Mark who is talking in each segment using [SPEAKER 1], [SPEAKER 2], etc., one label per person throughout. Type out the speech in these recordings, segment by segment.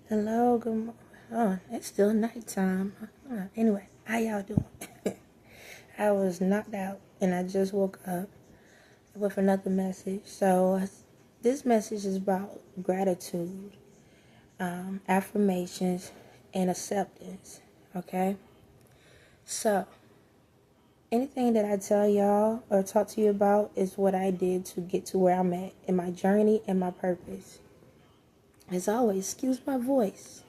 [SPEAKER 1] Hello, good morning. Oh, it's still nighttime. Anyway, how y'all doing? I was knocked out and I just woke up with another message. So, this message is about gratitude, affirmations, and acceptance. Okay? So, anything that I tell y'all or talk to you about is what I did to get to where I'm at in my journey and my purpose. As always, excuse my voice.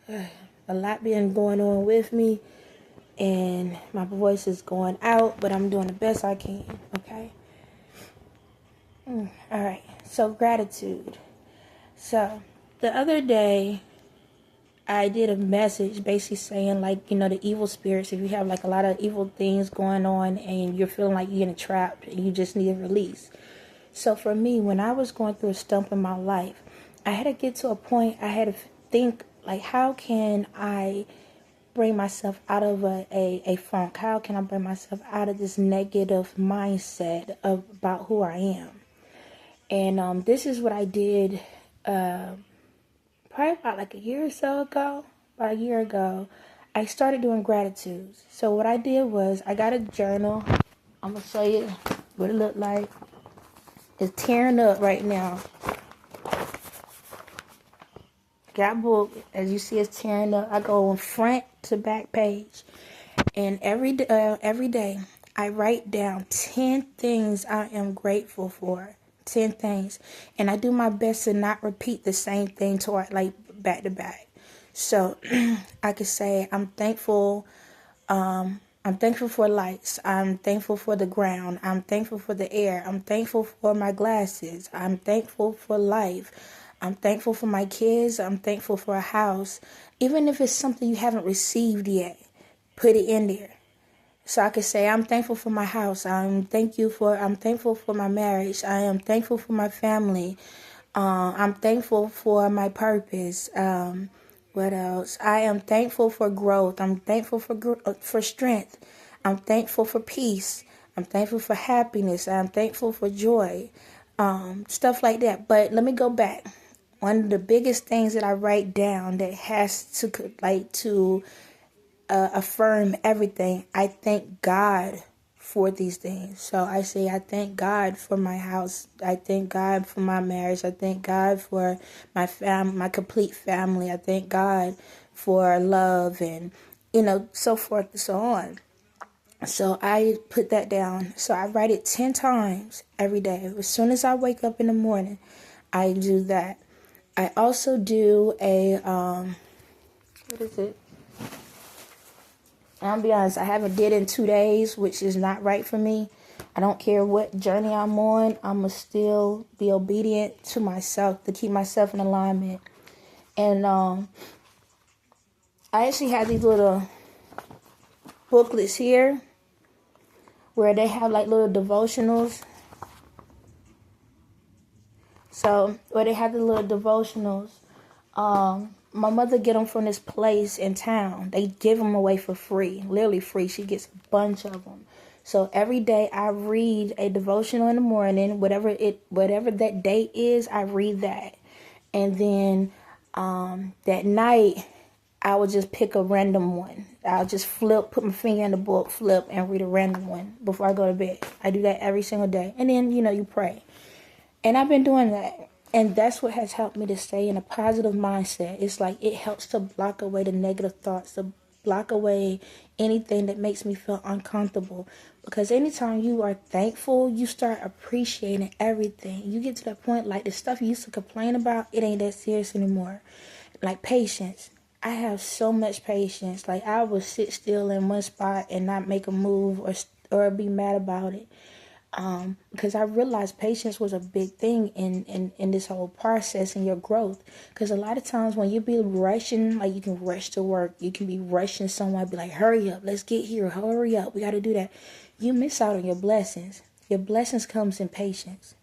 [SPEAKER 1] A lot been going on with me, and my voice is going out, but I'm doing the best I can, okay? All right, so gratitude. So the other day, I did a message basically saying, like, the evil spirits, if you have like a lot of evil things going on and you're feeling like you're getting trapped and you just need a release. So for me, when I was going through a stump in my life, I had to get to a point, I had to think, like, how can I bring myself out of a funk? How can I bring myself out of this negative mindset about who I am? And this is what I did probably about like a year or so ago. About a year ago, I started doing gratitudes. So what I did was I got a journal. I'm going to show you what it looked like. It's tearing up right now. Got a book. As you see, it's tearing up. I go on front to back page. And every day, I write down 10 things I am grateful for. 10 things. And I do my best to not repeat the same thing like back to back. So I could say I'm thankful. I'm thankful for lights. I'm thankful for the ground. I'm thankful for the air. I'm thankful for my glasses. I'm thankful for life. I'm thankful for my kids. I'm thankful for a house. Even if it's something you haven't received yet, put it in there. So I could say I'm thankful for my house. I'm thankful for my marriage. I am thankful for my family. I'm thankful for my purpose. What else? I am thankful for growth. I'm thankful for strength. I'm thankful for peace. I'm thankful for happiness. I'm thankful for joy. Stuff like that. But let me go back. One of the biggest things that I write down that has to affirm everything. I thank God for these things. So I say I thank God for my house. I thank God for my marriage. I thank God for my complete family. I thank God for love and so forth and so on. So I put that down. So I write it 10 times every day. As soon as I wake up in the morning, I do that. I also do a what is it? I'll be honest, I haven't did it in 2 days, which is not right for me. I don't care what journey I'm on. I'm going to still be obedient to myself to keep myself in alignment. And I actually have these little booklets here where they have like little devotionals. So where they have the little devotionals, my mother get them from this place in town. They give them away for free, literally free. She gets a bunch of them. So every day I read a devotional in the morning, whatever that date is, I read that. And then that night I would just pick a random one. I'll just put my finger in the book, flip, and read a random one before I go to bed. I do that every single day. And then, you pray. And I've been doing that. And that's what has helped me to stay in a positive mindset. It's like it helps to block away the negative thoughts, to block away anything that makes me feel uncomfortable. Because anytime you are thankful, you start appreciating everything. You get to that point, like the stuff you used to complain about, it ain't that serious anymore. Like patience. I have so much patience. Like I will sit still in one spot and not make a move or be mad about it. Because I realized patience was a big thing in this whole process and your growth. Because a lot of times when you be rushing, like you can rush to work, you can be rushing somewhere, be like, hurry up, let's get here, hurry up, we got to do that. You miss out on your blessings. Your blessings comes in patience.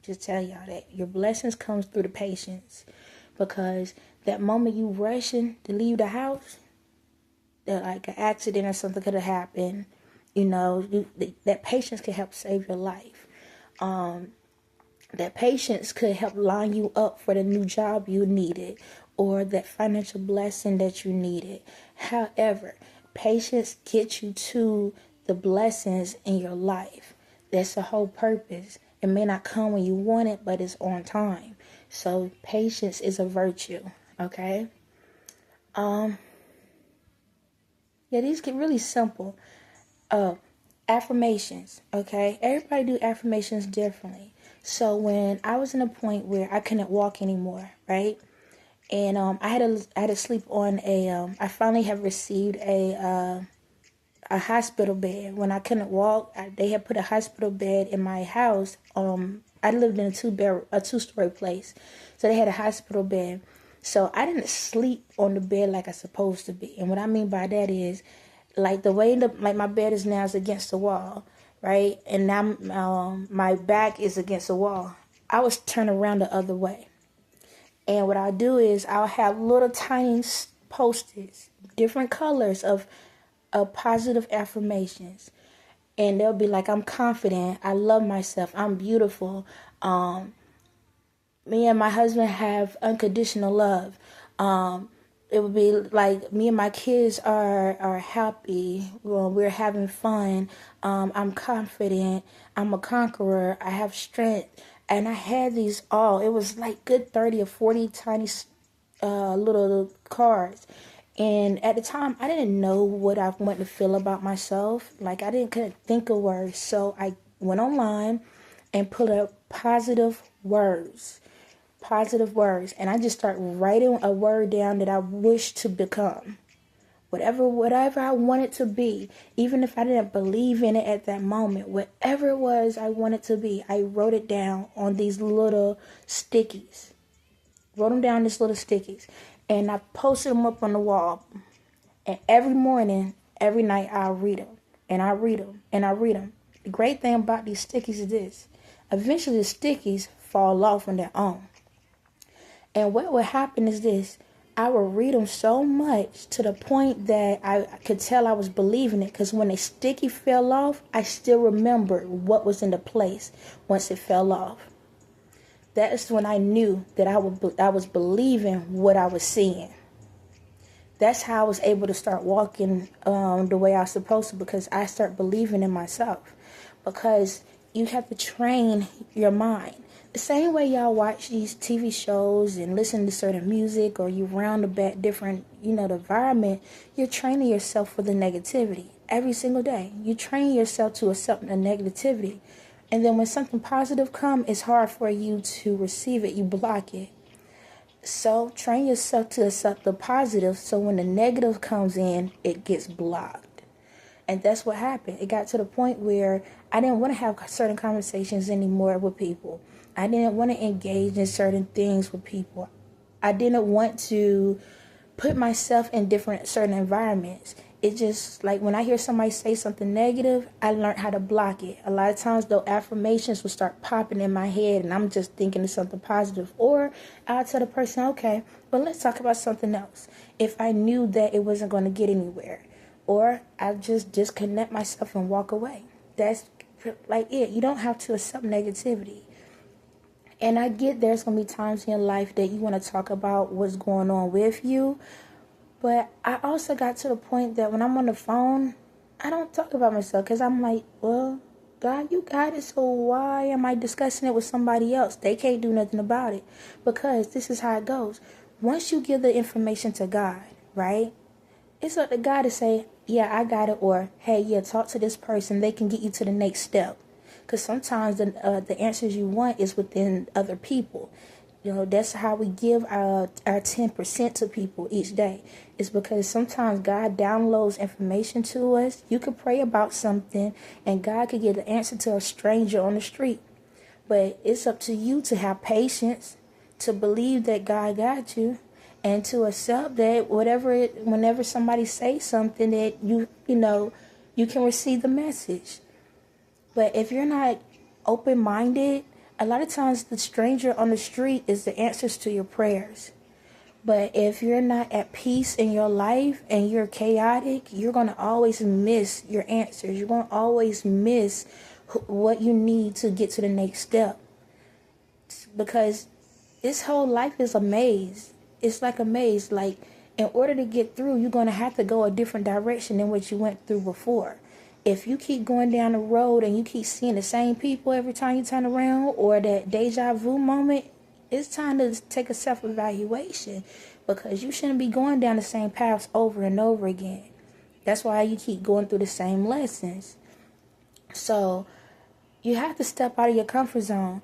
[SPEAKER 1] Just tell y'all that. Your blessings comes through the patience. Because that moment you rushing to leave the house, that like an accident or something could have happened. That patience can help save your life. That patience could help line you up for the new job you needed or that financial blessing that you needed. However, patience gets you to the blessings in your life. That's the whole purpose. It may not come when you want it, but it's on time. So patience is a virtue, okay? Yeah, these get really simple. Affirmations, okay? Everybody do affirmations differently. So when I was in a point where I couldn't walk anymore, right? And I had to sleep on I finally have received a hospital bed. When I couldn't walk, they had put a hospital bed in my house. I lived in a two-story place, so they had a hospital bed. So I didn't sleep on the bed like I supposed to be. And what I mean by that is, like the way like my bed is now is against the wall, right? And now my back is against the wall. I was turned around the other way. And what I'll do is I'll have little tiny post-its, different colors of positive affirmations. And they'll be like, I'm confident, I love myself, I'm beautiful. Me and my husband have unconditional love. It would be like me and my kids are happy. Well, we're having fun. I'm confident. I'm a conqueror. I have strength. And I had these all. It was like good 30 or 40 tiny little cards. And at the time, I didn't know what I wanted to feel about myself. Like, couldn't think of words. So I went online and put up positive words. And I just start writing a word down that I wish to become. Whatever I want it to be, even if I didn't believe in it at that moment, whatever it was I wanted to be, I wrote it down on these little stickies. And I posted them up on the wall. And every morning, every night, I'll read them. And I read them. And I read them. The great thing about these stickies is this. Eventually, the stickies fall off on their own. And what would happen is this. I would read them so much to the point that I could tell I was believing it. Because when the sticky fell off, I still remembered what was in the place once it fell off. That's when I knew that I was believing what I was seeing. That's how I was able to start walking the way I was supposed to, because I start believing in myself. Because you have to train your mind. The same way y'all watch these TV shows and listen to certain music, or you round about different, the environment, you're training yourself for the negativity every single day. You train yourself to accept the negativity. And then when something positive comes, it's hard for you to receive it. You block it. So train yourself to accept the positive, so when the negative comes in, it gets blocked. And that's what happened. It got to the point where I didn't want to have certain conversations anymore with people. I didn't want to engage in certain things with people. I didn't want to put myself in certain environments. It just, like, when I hear somebody say something negative, I learned how to block it. A lot of times, though, affirmations will start popping in my head, and I'm just thinking of something positive. Or I'll tell the person, okay, but let's talk about something else, if I knew that it wasn't going to get anywhere. Or I just disconnect myself and walk away. That's like it. You don't have to accept negativity. And I get there's going to be times in your life that you want to talk about what's going on with you. But I also got to the point that when I'm on the phone, I don't talk about myself, because I'm like, well, God, you got it, so why am I discussing it with somebody else? They can't do nothing about it, because this is how it goes. Once you give the information to God, right, it's up to God to say, yeah, I got it, or, hey, yeah, talk to this person. They can get you to the next step. Because sometimes the answers you want is within other people. That's how we give our 10% to people each day. It's because sometimes God downloads information to us. You could pray about something, and God could give the answer to a stranger on the street. But it's up to you to have patience, to believe that God got you, and to accept that whenever somebody says something, that you can receive the message. But if you're not open-minded, a lot of times the stranger on the street is the answers to your prayers. But if you're not at peace in your life and you're chaotic, you're going to always miss your answers. You're going to always miss what you need to get to the next step. because this whole life is a maze. It's like a maze. Like, in order to get through, you're going to have to go a different direction than what you went through before. If you keep going down the road and you keep seeing the same people every time you turn around, or that deja vu moment, it's time to take a self-evaluation, because you shouldn't be going down the same paths over and over again. That's why you keep going through the same lessons. So you have to step out of your comfort zone.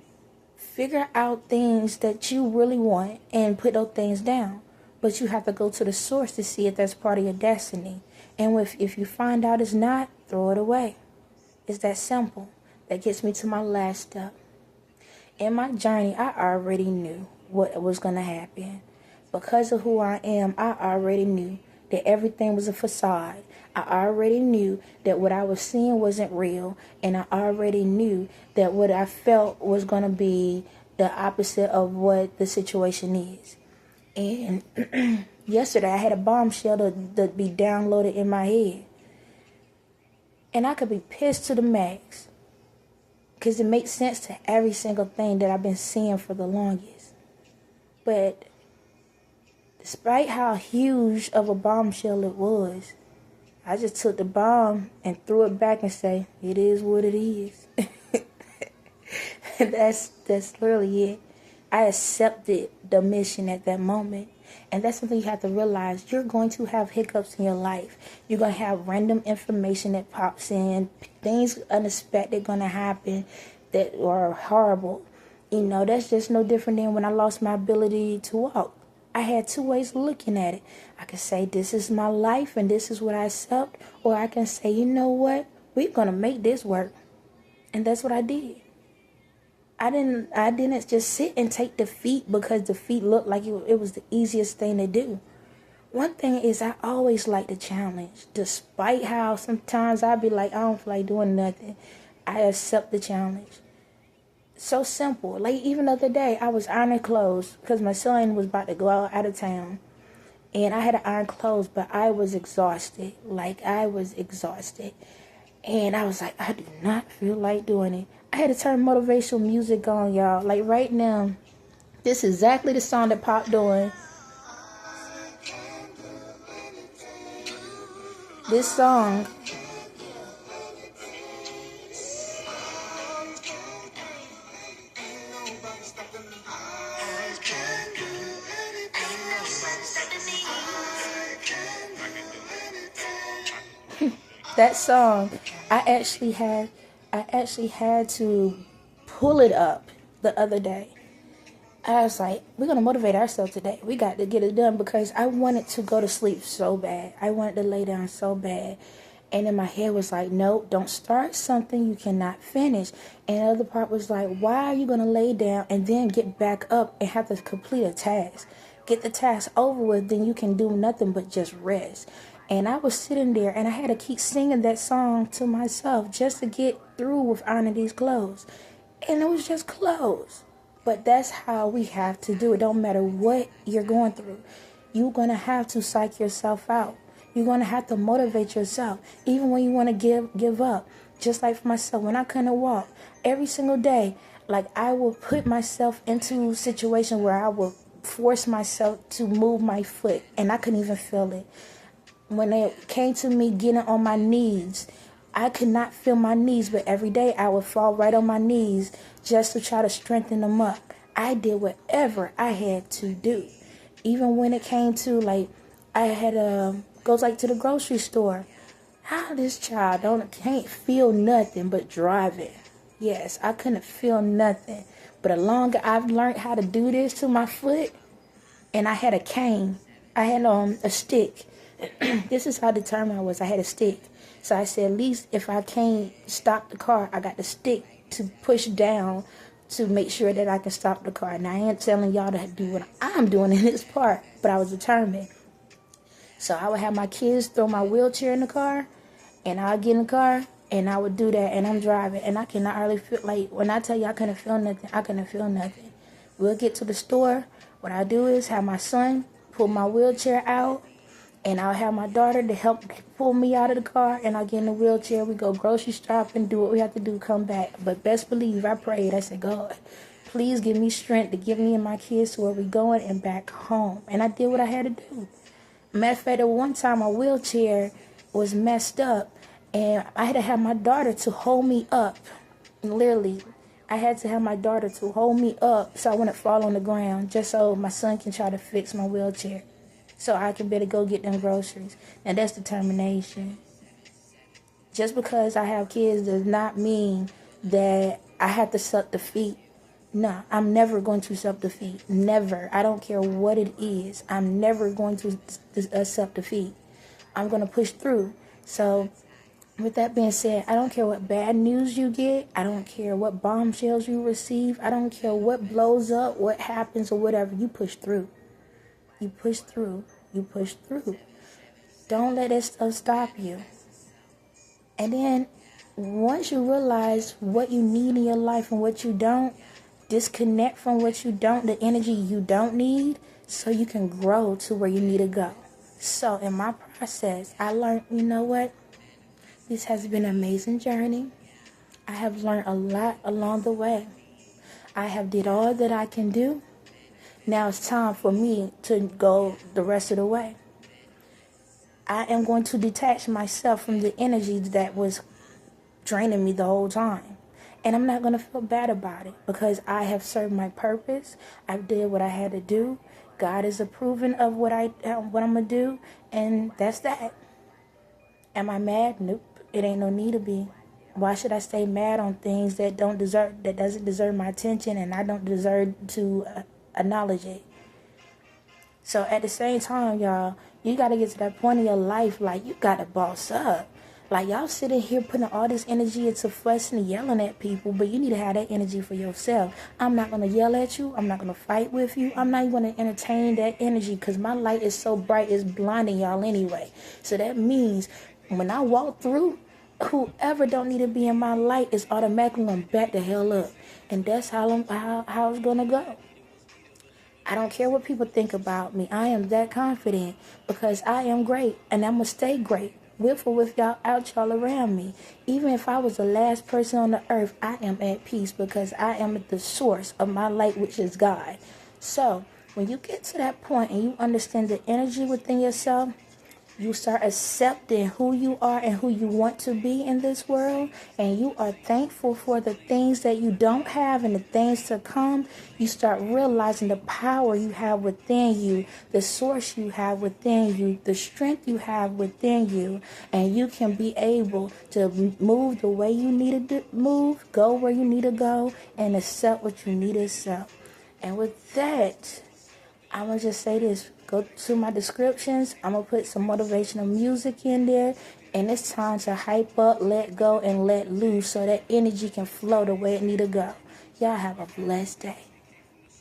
[SPEAKER 1] Figure out things that you really want and put those things down. But you have to go to the source to see if that's part of your destiny. And if you find out it's not, throw it away. It's that simple. That gets me to my last step. In my journey, I already knew what was going to happen. Because of who I am, I already knew that everything was a facade. I already knew that what I was seeing wasn't real. And I already knew that what I felt was going to be the opposite of what the situation is. And yesterday I had a bombshell to be downloaded in my head. And I could be pissed to the max, because it makes sense to every single thing that I've been seeing for the longest. But despite how huge of a bombshell it was, I just took the bomb and threw it back and say, it is what it is. That's literally it. I accepted the mission at that moment. And that's something you have to realize. You're going to have hiccups in your life. You're going to have random information that pops in. Things unexpected going to happen that are horrible. You know, that's just no different than when I lost my ability to walk. I had two ways of looking at it. I could say, this is my life and this is what I accept. Or I can say, you know what? We're going to make this work. And that's what I did. I didn't just sit and take defeat because defeat looked like it was the easiest thing to do. One thing is, I always like the challenge. Despite how sometimes I'd be like, I don't feel like doing nothing, I accept the challenge. So simple. Like, even the other day, I was ironing clothes because my son was about to go out of town. And I had to iron clothes, but I was exhausted. And I was like, I do not feel like doing it. I had to turn motivational music on, y'all. Like, right now, this is exactly the song that Pop doing. This song. That song, I actually had to pull it up the other day. I was like, we're going to motivate ourselves today. We got to get it done, because I wanted to go to sleep so bad. I wanted to lay down so bad. And in my head was like, no, don't start something you cannot finish. And the other part was like, why are you going to lay down and then get back up and have to complete a task? Get the task over with, then you can do nothing but just rest. And I was sitting there and I had to keep singing that song to myself just to get through with ironing these clothes. And it was just clothes. But that's how we have to do it. Don't matter what you're going through. You're going to have to psych yourself out. You're going to have to motivate yourself. Even when you want to give up. Just like for myself, when I couldn't walk, every single day, like, I will put myself into a situation where I will force myself to move my foot. And I couldn't even feel it. When it came to me getting on my knees, I could not feel my knees, but every day I would fall right on my knees just to try to strengthen them up. I did whatever I had to do. Even when it came to, like, I had to go, like, to the grocery store. How this child can't feel nothing but driving. Yes, I couldn't feel nothing. But the longer I've learned how to do this to my foot, and I had a cane, I had a stick. This is how determined I was. I had a stick. So I said, at least if I can't stop the car, I got the stick to push down to make sure that I can stop the car. Now, I ain't telling y'all to do what I'm doing in this part, but I was determined. So I would have my kids throw my wheelchair in the car, and I'd get in the car, and I would do that, and I'm driving. And I cannot hardly feel, like, when I tell you I couldn't feel nothing, I couldn't feel nothing. We'll get to the store. What I do is have my son pull my wheelchair out, and I'll have my daughter to help pull me out of the car, and I'll get in the wheelchair. We go grocery shopping, do what we have to do, come back. But best believe I prayed. I said, God, Please give me strength to get me and my kids to where we're going and back home. And I did what I had to do. Matter of fact, at one time, my wheelchair was messed up, and I had to have my daughter to hold me up. Literally, I had to have my daughter to hold me up so I wouldn't fall on the ground, just so my son can try to fix my wheelchair, so I can better go get them groceries. And that's determination. Just because I have kids does not mean that I have to suck defeat. No, I'm never going to accept defeat. Never. I don't care what it is. I'm never going to accept defeat. I'm going to push through. So, with that being said, I don't care what bad news you get. I don't care what bombshells you receive. I don't care what blows up, what happens, or whatever. You push through. You push through. You push through. Don't let that stuff stop you. And then, once you realize what you need in your life and what you don't, disconnect from what you don't, the energy you don't need, so you can grow to where you need to go. So in my process, I learned, you know what? This has been an amazing journey. I have learned a lot along the way. I have did all that I can do. Now it's time for me to go the rest of the way. I am going to detach myself from the energy that was draining me the whole time. And I'm not going to feel bad about it because I have served my purpose. I did what I had to do. God is approving of what I'm going to do. And that's that. Am I mad? Nope. It ain't no need to be. Why should I stay mad on things that doesn't deserve my attention and I don't deserve to acknowledge it? So at the same time, y'all, you got to get to that point in your life, like, you got to boss up. Like, y'all sitting here putting all this energy into fussing and yelling at people, but you need to have that energy for yourself. I'm not going to yell at you. I'm not going to fight with you. I'm not even going to entertain that energy because my light is so bright, it's blinding y'all anyway. So that means when I walk through, whoever don't need to be in my light is automatically going to back the hell up. And that's how it's going to go. I don't care what people think about me. I am that confident because I am great and I'm going to stay great. With or without y'all around me. Even if I was the last person on the earth, I am at peace because I am at the source of my light, which is God. So, when you get to that point and you understand the energy within yourself, you start accepting who you are and who you want to be in this world, and you are thankful for the things that you don't have and the things to come. You start realizing the power you have within you, the source you have within you, the strength you have within you, and you can be able to move the way you need to move, go where you need to go, and accept what you need to accept. And with that, I'm going to just say this. Go to my descriptions. I'm going to put some motivational music in there. And it's time to hype up, let go, and let loose so that energy can flow the way it need to go. Y'all have a blessed day.